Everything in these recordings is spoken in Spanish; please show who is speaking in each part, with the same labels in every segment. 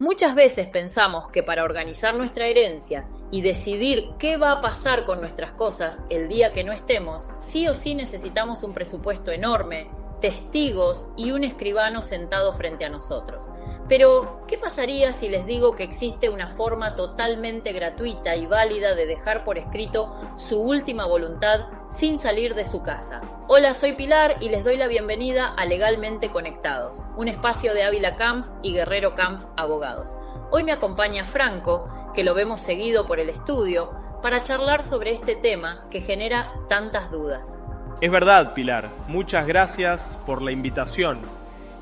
Speaker 1: Muchas veces pensamos que para organizar nuestra herencia y decidir qué va a pasar con nuestras cosas el día que no estemos, sí o sí necesitamos un presupuesto enorme, testigos y un escribano sentado frente a nosotros. Pero, ¿qué pasaría si les digo que existe una forma totalmente gratuita y válida de dejar por escrito su última voluntad sin salir de su casa? Hola, soy Pilar y les doy la bienvenida a Legalmente Conectados, un espacio de Ávila Camps y Guerrero Camp Abogados. Hoy me acompaña Franco, que lo vemos seguido por el estudio, para charlar sobre este tema que genera tantas dudas.
Speaker 2: Es verdad, Pilar. Muchas gracias por la invitación.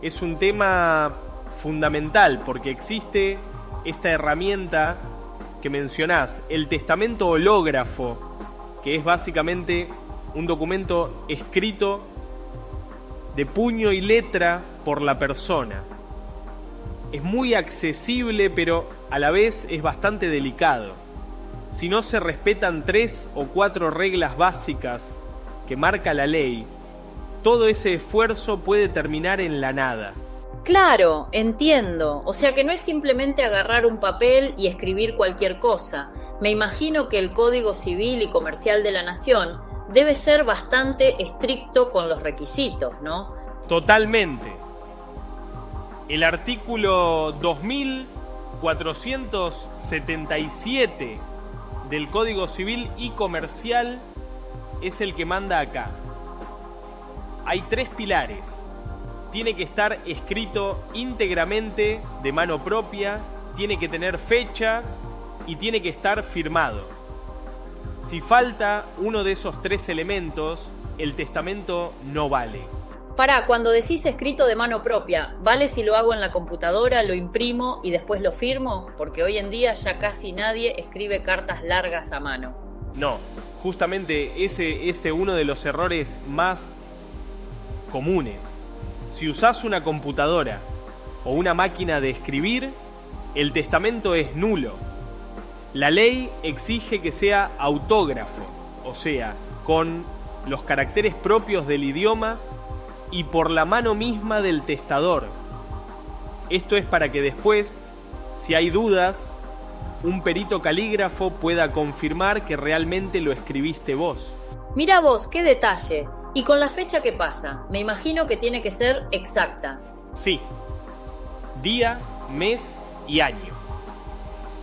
Speaker 2: Es un tema fundamental porque existe esta herramienta que mencionás, el testamento hológrafo, que es básicamente un documento escrito de puño y letra por la persona. Es muy accesible, pero a la vez es bastante delicado. Si no se respetan 3 o 4 reglas básicas que marca la ley, todo ese esfuerzo puede terminar en la nada.
Speaker 1: Claro, entiendo. O sea que no es simplemente agarrar un papel y escribir cualquier cosa. Me imagino que el Código Civil y Comercial de la Nación debe ser bastante estricto con los requisitos, ¿no?
Speaker 2: Totalmente. El artículo 2477 del Código Civil y Comercial es el que manda acá. Hay 3 pilares. Tiene que estar escrito íntegramente de mano propia, tiene que tener fecha y tiene que estar firmado. Si falta uno de esos 3 elementos, el testamento no vale.
Speaker 1: Cuando decís escrito de mano propia, ¿vale si lo hago en la computadora, lo imprimo y después lo firmo? Porque hoy en día ya casi nadie escribe cartas largas a mano.
Speaker 2: No, justamente ese es uno de los errores más comunes. Si usás una computadora o una máquina de escribir, el testamento es nulo. La ley exige que sea autógrafo, o sea, con los caracteres propios del idioma y por la mano misma del testador. Esto es para que después, si hay dudas, un perito calígrafo pueda confirmar que realmente lo escribiste vos.
Speaker 1: Mira vos, qué detalle. ¿Y con la fecha qué pasa? Me imagino que tiene que ser exacta.
Speaker 2: Sí. Día, mes y año.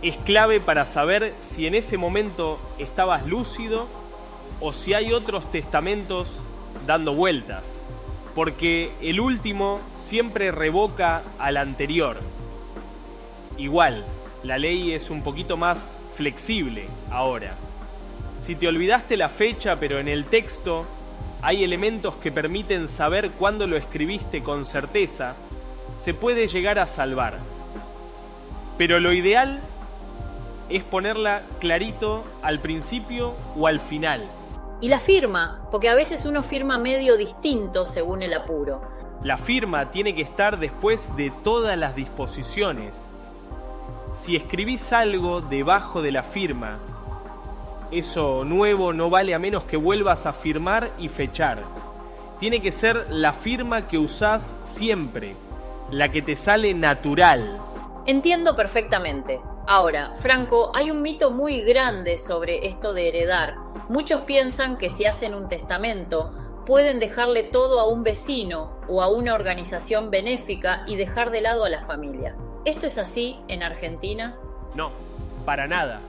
Speaker 2: Es clave para saber si en ese momento estabas lúcido o si hay otros testamentos dando vueltas. Porque el último siempre revoca al anterior. Igual, la ley es un poquito más flexible ahora. Si te olvidaste la fecha, pero en el texto hay elementos que permiten saber cuándo lo escribiste con certeza, se puede llegar a salvar. Pero lo ideal es ponerla clarito al principio o al final.
Speaker 1: Y la firma, porque a veces uno firma medio distinto según el apuro.
Speaker 2: La firma tiene que estar después de todas las disposiciones. Si escribís algo debajo de la firma, eso nuevo no vale a menos que vuelvas a firmar y fechar. Tiene que ser la firma que usás siempre, la que te sale natural.
Speaker 1: Entiendo perfectamente. Ahora, Franco, hay un mito muy grande sobre esto de heredar. Muchos piensan que si hacen un testamento, pueden dejarle todo a un vecino o a una organización benéfica y dejar de lado a la familia. ¿Esto es así en Argentina?
Speaker 2: No, para nada.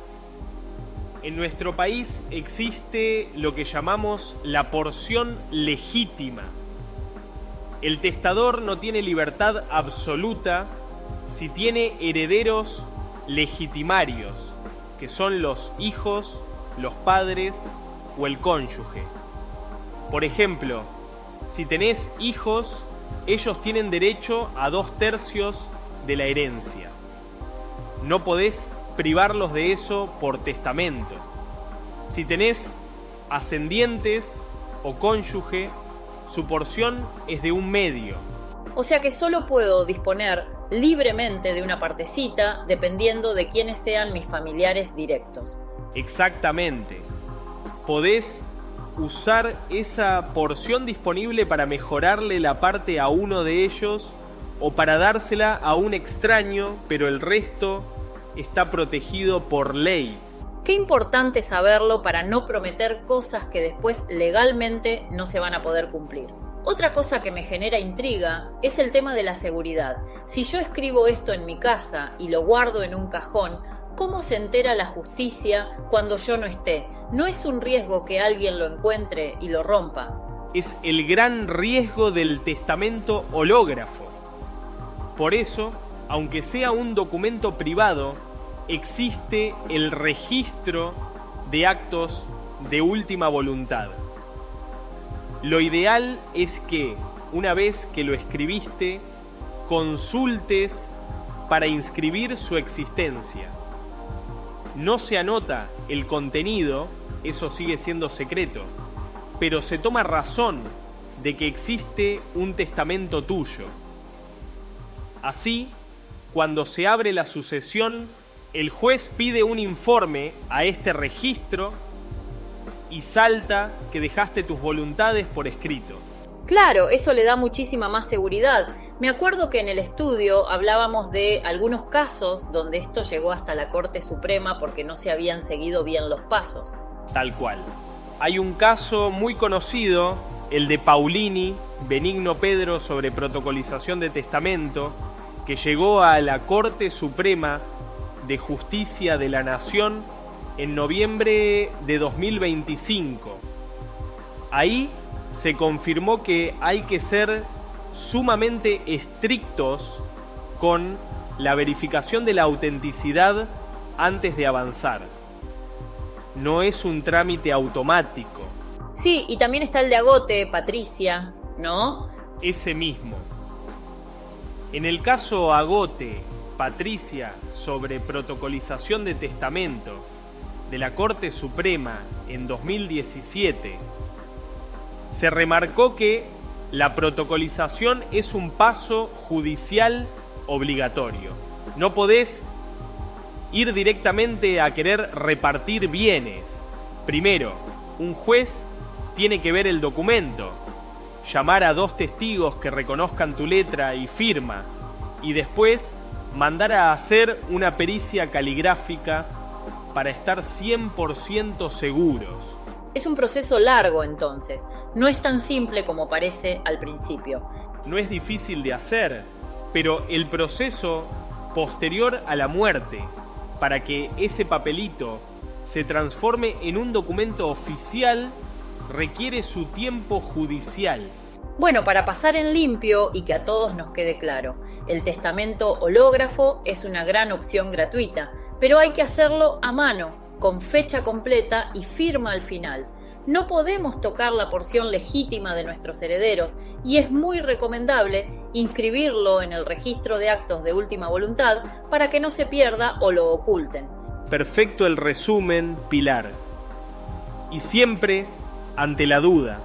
Speaker 2: En nuestro país existe lo que llamamos la porción legítima. El testador no tiene libertad absoluta si tiene herederos legitimarios, que son los hijos, los padres o el cónyuge. Por ejemplo, si tenés hijos, ellos tienen derecho a 2/3 de la herencia. No podés privarlos de eso por testamento. Si tenés ascendientes o cónyuge, su porción es de 1/2.
Speaker 1: O sea que solo puedo disponer libremente de una partecita dependiendo de quiénes sean mis familiares directos.
Speaker 2: Exactamente. Podés usar esa porción disponible para mejorarle la parte a uno de ellos o para dársela a un extraño, pero el resto está protegido por ley.
Speaker 1: Qué importante saberlo para no prometer cosas que después legalmente no se van a poder cumplir. Otra cosa que me genera intriga es el tema de la seguridad. Si yo escribo esto en mi casa y lo guardo en un cajón, ¿cómo se entera la justicia cuando yo no esté? ¿No es un riesgo que alguien lo encuentre y lo rompa?
Speaker 2: Es el gran riesgo del testamento hológrafo. Por eso, aunque sea un documento privado, existe el registro de actos de última voluntad. Lo ideal es que, una vez que lo escribiste, consultes para inscribir su existencia. No se anota el contenido, eso sigue siendo secreto, pero se toma razón de que existe un testamento tuyo. Así, cuando se abre la sucesión, el juez pide un informe a este registro y salta que dejaste tus voluntades por escrito.
Speaker 1: Claro, eso le da muchísima más seguridad. Me acuerdo que en el estudio hablábamos de algunos casos donde esto llegó hasta la Corte Suprema porque no se habían seguido bien los pasos.
Speaker 2: Tal cual. Hay un caso muy conocido, el de Paulini, Benigno Pedro, sobre protocolización de testamento, que llegó a la Corte Suprema de Justicia de la Nación en noviembre de 2025. Ahí se confirmó que hay que ser sumamente estrictos con la verificación de la autenticidad antes de avanzar. No es un trámite automático.
Speaker 1: Sí, y también está el de Agote, Patricia, ¿no?
Speaker 2: Ese mismo. En el caso Agote, Patricia, sobre protocolización de testamento de la Corte Suprema en 2017, se remarcó que la protocolización es un paso judicial obligatorio. No podés ir directamente a querer repartir bienes. Primero, un juez tiene que ver el documento, llamar a 2 testigos que reconozcan tu letra y firma, y después mandar a hacer una pericia caligráfica para estar 100% seguros.
Speaker 1: Es un proceso largo entonces, no es tan simple como parece al principio.
Speaker 2: No es difícil de hacer, pero el proceso posterior a la muerte, para que ese papelito se transforme en un documento oficial, requiere su tiempo judicial.
Speaker 1: Bueno, para pasar en limpio y que a todos nos quede claro, el testamento hológrafo es una gran opción gratuita, pero hay que hacerlo a mano, con fecha completa y firma al final. No podemos tocar la porción legítima de nuestros herederos y es muy recomendable inscribirlo en el registro de actos de última voluntad para que no se pierda o lo oculten.
Speaker 2: Perfecto el resumen, Pilar. Y siempre, ante la duda,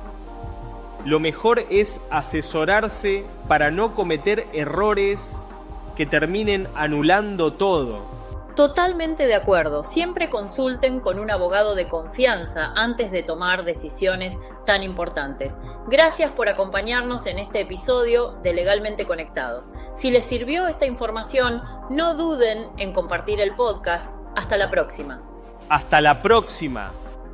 Speaker 2: lo mejor es asesorarse para no cometer errores que terminen anulando todo.
Speaker 1: Totalmente de acuerdo, siempre consulten con un abogado de confianza antes de tomar decisiones tan importantes. Gracias por acompañarnos en este episodio de Legalmente Conectados. Si les sirvió esta información, no duden en compartir el podcast. Hasta la próxima.
Speaker 2: Hasta la próxima.